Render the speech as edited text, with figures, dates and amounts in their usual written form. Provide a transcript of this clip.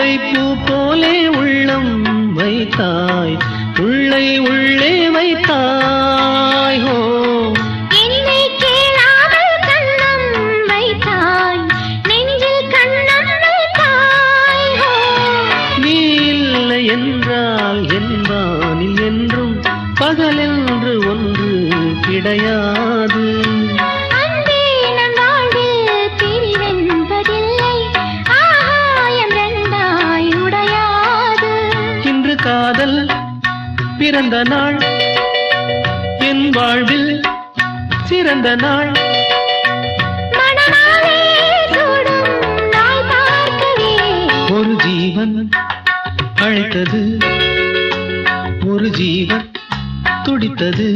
முல்லைப்பூ போலே உள்ளம் வைத்தாய், உள்ளே உள்ளே வைத்தாய். ஹோ என்னை கேளாமல் கண்ணம் வைத்தாய், நெஞ்சில் கண்ணம் வைத்தாய். ஹோ நீ இல்லை என்றால் என் வானில் என்றும் பகலென்று ஒன்று கிடையாது. அன்பே நம் வாழ்வில் பிரிவென்பதில்லை, ஆகாயம் ரெண்டாய் உடையாது. இன்று காதல் பிறந்த நாள், என் வாழ்வில் சிறந்த நாள். மணநாளே சூடும் நாள் பார்க்கவே ஒரு ஜீவன் அழைத்தது, ஒரு ஜீவன் துடித்தது.